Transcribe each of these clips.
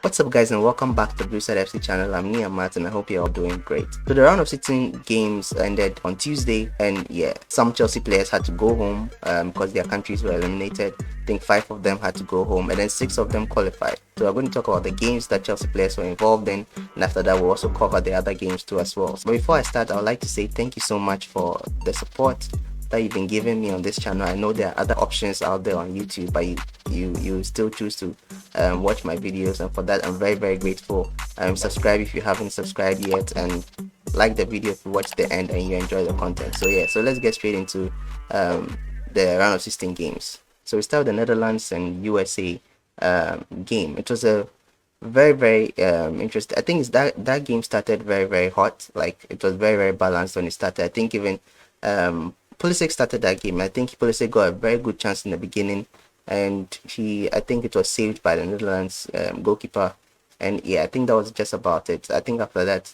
What's up guys, and welcome back to the Blueside FC channel. I'm Nia Matt and I hope you're all doing great. So the round of 16 games ended on Tuesday, and yeah, some Chelsea players had to go home because their countries were eliminated. I think 5 of them had to go home and then 6 of them qualified. So we're going to talk about the games that Chelsea players were involved in, and after that we'll also cover the other games too as well. But before I start, I would like to say thank you so much for the support that you've been giving me on this channel. I know there are other options out there on YouTube, but you still choose to watch my videos, and for that I'm very grateful. Subscribe if you haven't subscribed yet, and like the video if you watch the end and you enjoy the content. So yeah, so let's get straight into the round of 16 games. So we start with the Netherlands and USA game. It was a very interesting. I think it's that game started very hot. Like, it was very balanced when it started. I think even Pulisic started that game. I think Pulisic got a very good chance in the beginning, and I think it was saved by the Netherlands goalkeeper. And yeah, I think that was just about it. I think after that,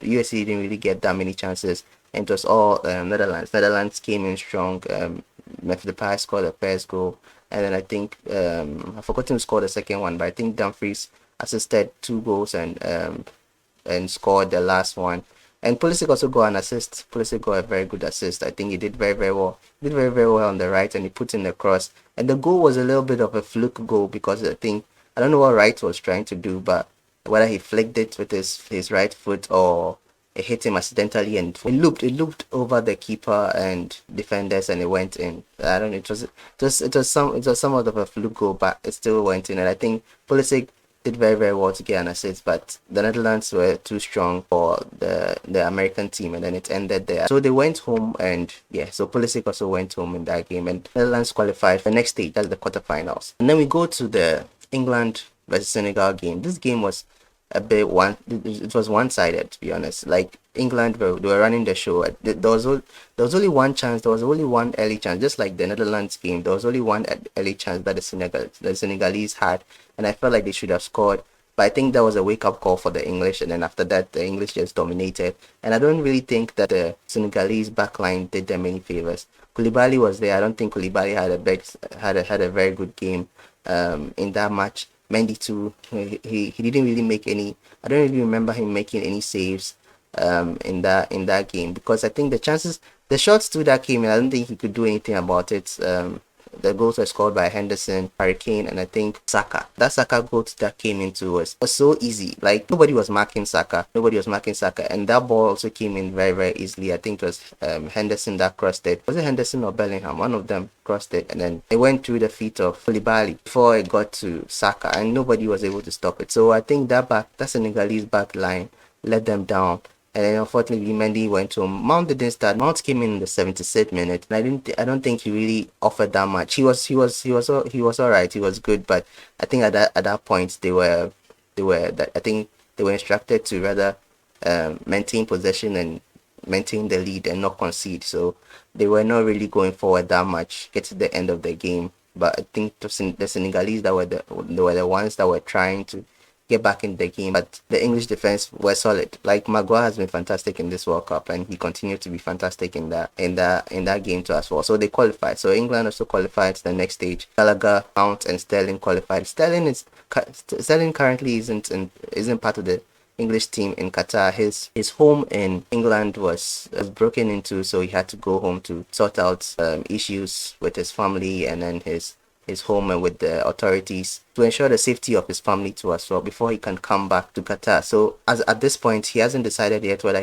USA didn't really get that many chances, and it was all Netherlands. Netherlands came in strong. Memphis Depay scored the first goal, and then I think I've forgotten who scored the second one, but I think Dumfries assisted 2 goals and scored the last one. And Pulisic also got an assist. Pulisic got a very good assist. I think he did very well. He did very well on the right, and he put in the cross. And the goal was a little bit of a fluke goal, because I don't know what Wright was trying to do, but whether he flicked it with his right foot or it hit him accidentally, and it looped over the keeper and defenders, and it went in. I don't know. It was somewhat of a fluke goal, but it still went in. And I think Pulisic did very well to get an assist, but the Netherlands were too strong for the American team, and then it ended there. So they went home, and yeah, so Pulisic also went home in that game, and the Netherlands qualified for the next stage, that's the quarterfinals. And then we go to the England versus Senegal game. This game was it was one-sided, to be honest. Like, England they were running the show. There was only one chance. There was only one early chance, just like the Netherlands game. There was only one early chance that the Senegalese had, and I felt like they should have scored. But I think that was a wake-up call for the English, and then after that, the English just dominated. And I don't really think that the Senegalese backline did them any favors. Koulibaly was there. I don't think Koulibaly had a very good game in that match. Mendy too. He didn't really make any. I don't really remember him making any saves in that game, because I think the shots to that came in, I don't think he could do anything about it. The goals were scored by Henderson, Harry Kane, and I think Saka. That Saka goal that came into was so easy. Like, nobody was marking Saka, and that ball also came in very easily. I think it was Henderson that crossed it. Was it Henderson or Bellingham? One of them crossed it, and then it went through the feet of Koulibaly before it got to Saka, and nobody was able to stop it. So I think that Senegalese back line let them down. And then unfortunately Mendy went home. Mount didn't start. Mount came in the 76th minute, and I don't think he really offered that much. He was alright. He was good, but I think at that point I think they were instructed to rather maintain possession and maintain the lead and not concede. So they were not really going forward that much. Get to the end of the game, but I think the Senegalese they were the ones that were trying to get back in the game, but the English defense were solid. Like, Maguire has been fantastic in this World Cup, and he continued to be fantastic in that game too as well. So they qualified. So England also qualified to the next stage. Gallagher, Mount, and Sterling qualified. Sterling currently isn't part of the English team in Qatar. His home in England was broken into, so he had to go home to sort out issues with his family, and then his home and with the authorities, to ensure the safety of his family too as well, before he can come back to Qatar. So at this point, he hasn't decided yet whether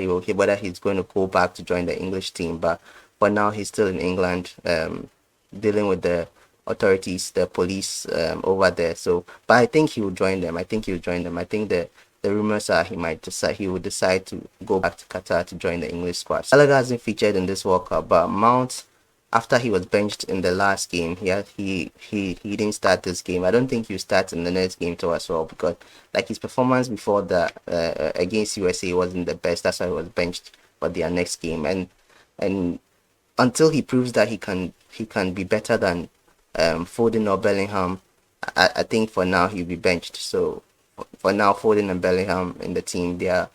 he's going to go back to join the English team. But for now, he's still in England, dealing with the authorities, the police over there. So, but I think he will join them. I think the rumors are he would decide to go back to Qatar to join the English squad. Gallagher hasn't featured in this World Cup, but Mount, after he was benched in the last game, he didn't start this game. I don't think he'll start in the next game too as well, because like, his performance before that against USA wasn't the best. That's why he was benched for their next game. And until he proves that he can be better than Foden or Bellingham, I think for now he'll be benched. So for now, Foden and Bellingham in the team, they are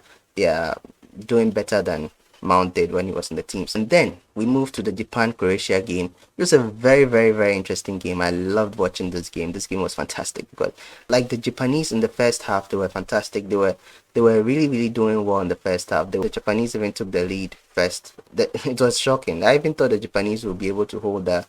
doing better than Mount did when he was in the teams. And then we moved to the Japan-Croatia game. It was a very, very, very interesting game. I loved watching this game. This game was fantastic because, like, the Japanese in the first half, they were fantastic. They were really, really doing well in the first half. The Japanese even took the lead first. It was shocking. I even thought the Japanese would be able to hold the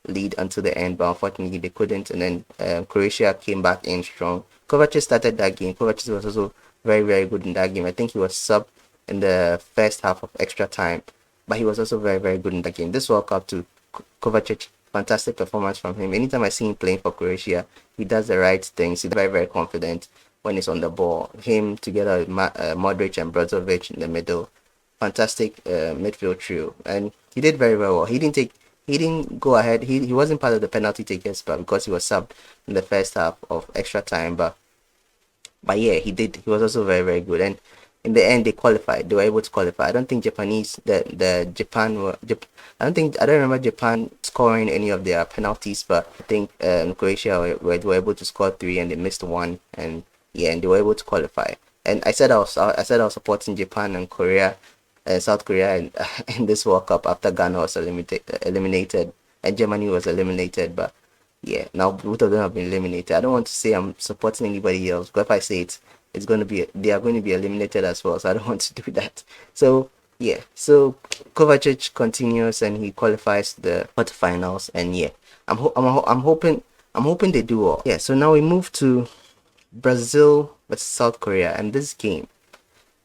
lead until the end, but unfortunately they couldn't. And then Croatia came back in strong. Kovacic started that game. Kovacic was also very, very good in that game. I think he was sub in the first half of extra time, but he was also very, very good in that game. This World Cup to Kovacic, fantastic performance from him. Anytime I see him playing for Croatia, he does the right things. He's very, very confident when he's on the ball. Him together with Modric and Brozovic in the middle, fantastic midfield trio, and he did very, very well. He didn't go ahead. He wasn't part of the penalty takers, but because he was subbed in the first half of extra time, but yeah, he did. He was also very, very good, and in the end they qualified. They were able to qualify. I don't think Japanese the Japan were I don't remember Japan scoring any of their penalties, but I think Croatia were able to score 3 and they missed 1, and yeah, and they were able to qualify. And I said I was supporting Japan and Korea, South Korea in this World Cup after Ghana was eliminated and Germany was eliminated, but yeah, now both of them have been eliminated. I don't want to say I'm supporting anybody else, but if I say it's going to be, they are going to be eliminated as well, so I don't want to do that. So yeah, so Kovacic continues and he qualifies to the quarterfinals, and yeah, I'm hoping they do well. Yeah, so now we move to Brazil versus South Korea, and this game,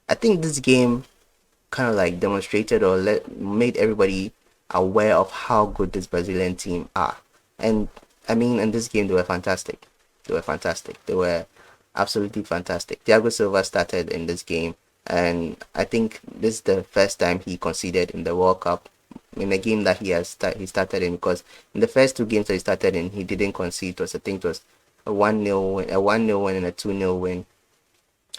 I think this game kind of like demonstrated or made everybody aware of how good this Brazilian team are. And I mean, in this game, they were fantastic. They were absolutely fantastic. Thiago Silva started in this game, and I think this is the first time he conceded in the World Cup in a game that he started in, because in the first 2 games that he started in, he didn't concede. I think it was a 1-0 win, and a 2-0 win.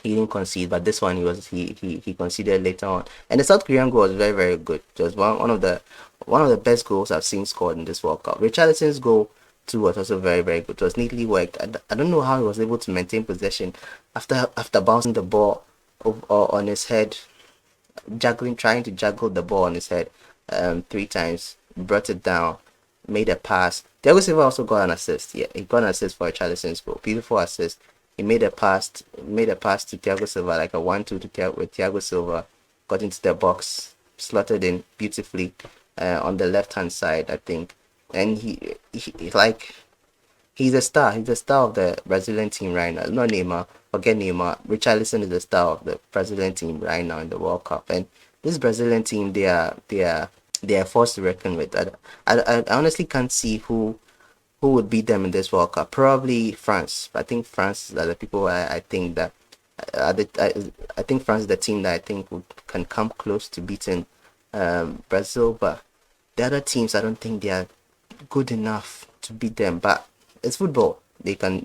He didn't concede, but this one he conceded later on. And the South Korean goal was very, very good. It was one of the best goals I've seen scored in this World Cup. Richarlison's goal too was also very, very good. It was neatly worked. I don't know how he was able to maintain possession after bouncing the ball on his head, trying to juggle the ball on his head 3 times. Brought it down, made a pass. Thiago Silva also got an assist. Yeah, he got an assist for Richarlison's goal. Beautiful assist. He made a pass to Thiago Silva, like a 1-2 with Thiago Silva, got into the box, slotted in beautifully on the left hand side, I think. And he's a star. He's the star of the Brazilian team right now. Not Neymar. Forget Neymar. Richarlison is the star of the Brazilian team right now in the World Cup. And this Brazilian team, they are a force to reckon with. I honestly can't see who would beat them in this World Cup. Probably France. I think France are the people I think that I think France is the team that I think can come close to beating Brazil. But the other teams, I don't think they are good enough to beat them. But it's football. They can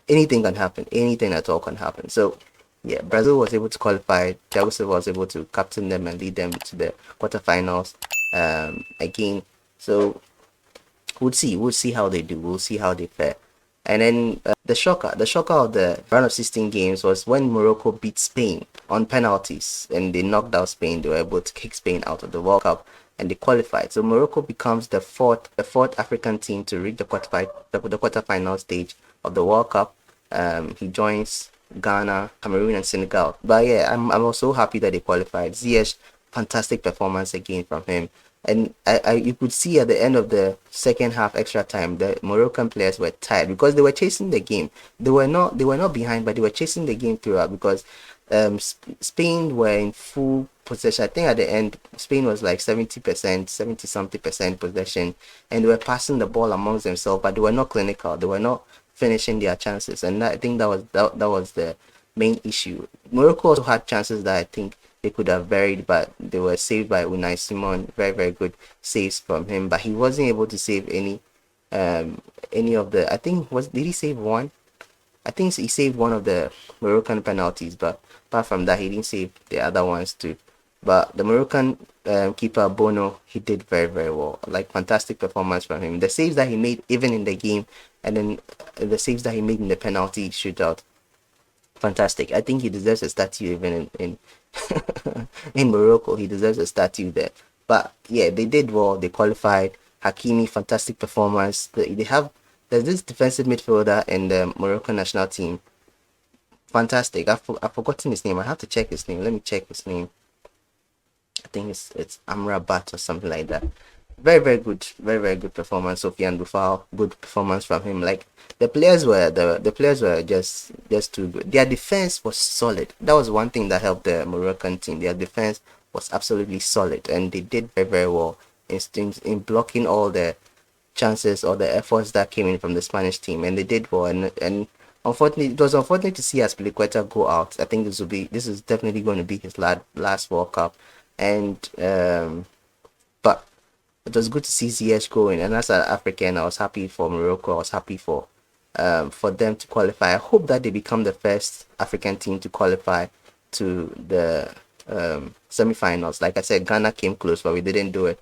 anything can happen. Anything at all can happen. So yeah, Brazil was able to qualify. Thiago Silva was able to captain them and lead them to the quarterfinals again. So we'll see how they do. We'll see how they fare. And then the shocker of the round of 16 games was when Morocco beat Spain on penalties, and they knocked out Spain. They were able to kick Spain out of the World Cup, and they qualified. So Morocco becomes the fourth African team to reach the quarterfinal stage of the World Cup. He joins Ghana, Cameroon, and Senegal. But yeah, I'm also happy that they qualified. Ziyech, fantastic performance again from him. And you could see at the end of the second half extra time, the Moroccan players were tired because they were chasing the game. They were not behind, but they were chasing the game throughout because Spain were in full possession. I think at the end, Spain was like 70%, 70 something percent possession, and they were passing the ball amongst themselves, but they were not clinical. They were not finishing their chances, and I think that was the main issue. Morocco also had chances that I think they could have buried, but they were saved by Unai Simon. Very, very good saves from him, but he wasn't able to save any of the. I think did he save one? I think he saved one of the Moroccan penalties, but apart from that, he didn't save the other ones too. But the Moroccan keeper Bono, he did very, very well. Like, fantastic performance from him. The saves that he made even in the game, and then the saves that he made in the penalty shootout, fantastic. I think he deserves a statue even in in Morocco. He deserves a statue there. But yeah, they did well. They qualified. Hakimi, fantastic performance. There's this defensive midfielder in the Moroccan national team. Fantastic. I've forgotten his name. I have to check his name. Let me check his name. I think it's Amrabat or something like that. Very good, very good performance. Sofiane Boufal, good performance from him. Like the players were just too good. Their defense was solid. That was one thing that helped the Moroccan team. Their defense was absolutely solid, and they did very well in blocking all the chances or the efforts that came in from the Spanish team, and they did well. And unfortunately, it was unfortunate to see Azpilicueta go out. I think this is definitely going to be his last World Cup, and but it was good to see Ziyech going. And as an African, I was happy for Morocco. I was happy for them to qualify. I hope that they become the first African team to qualify to the semi-finals. Like I said, Ghana came close, but we didn't do it.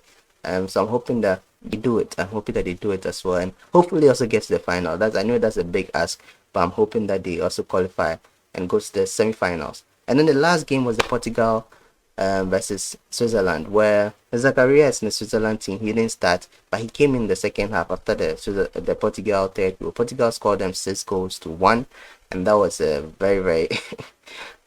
So I'm hoping that they do it. I'm hoping that they do it as well, and hopefully also get to the final. I know that's a big ask, but I'm hoping that they also qualify and go to the semi-finals. And then the last game was the Portugal versus Switzerland, where Zacharias in the Switzerland team, he didn't start, but he came in the second half after the Portugal third goal. Portugal scored them 6-1, and that was a very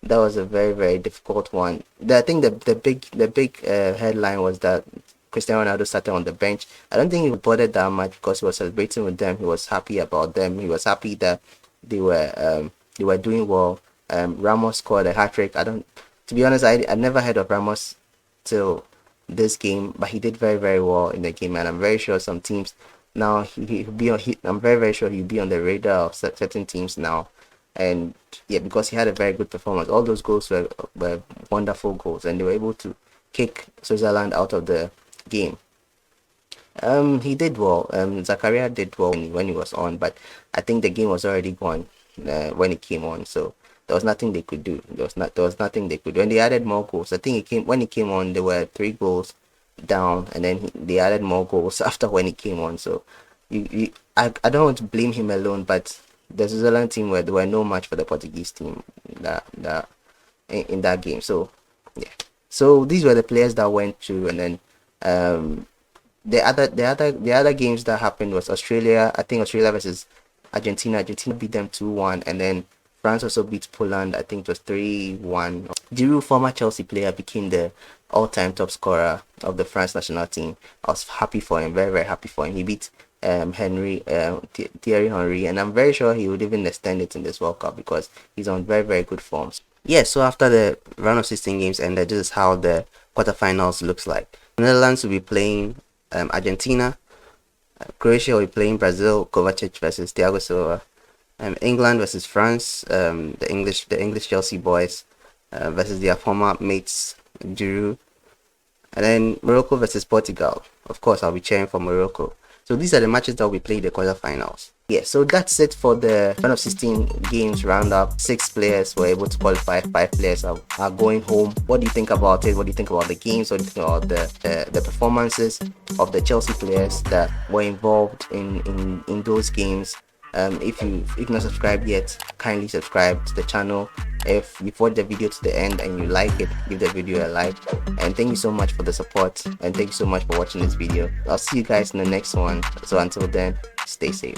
that was a very difficult one. I think the big headline was that Cristiano Ronaldo started on the bench. I don't think he bothered that much because he was celebrating with them. He was happy about them. He was happy that they were doing well. Ramos scored a hat-trick. To be honest, I never heard of Ramos till this game, but he did very well in the game, and I'm very sure some teams now I'm very sure he'll be on the radar of certain teams now, and yeah, because he had a very good performance. All those goals were wonderful goals, and they were able to kick Switzerland out of the game. He did well. Zakaria did well when he was on, but I think the game was already gone when he came on, so there was nothing they could do. There was nothing they could do. And they added more goals. I think when he came on, there were 3 goals down, and then they added more goals after when he came on. So I don't want to blame him alone, but the Switzerland team were no match for the Portuguese team in that game. So yeah. So these were the players that went through, and then the other games that happened was Australia. I think Australia versus Argentina. Argentina beat them 2-1, and then France also beat Poland. I think it was 3-1. Giroud, former Chelsea player, became the all-time top scorer of the France national team. I was happy for him, very happy for him. He beat Thierry Henry, and I'm very sure he would even extend it in this World Cup because he's on very good forms. Yeah, so after the round of 16 games ended, this is how the quarterfinals looks like. The Netherlands will be playing Argentina. Croatia will be playing Brazil, Kovacic versus Thiago Silva. England versus France, the English Chelsea boys versus their former mates Giroud, and then Morocco versus Portugal. Of course, I'll be cheering for Morocco. So these are the matches that will be played in the quarterfinals. Yeah, so that's it for the round of 16 games roundup. 6 players were able to qualify. 5 players are going home. What do you think about it? What do you think about the games? What do you think about the performances of the Chelsea players that were involved in those games? If you've not subscribed yet, kindly subscribe to the channel. If you've watched the video to the end and you like it, give the video a like. And thank you so much for the support, and thank you so much for watching this video. I'll see you guys in the next one. So until then, stay safe.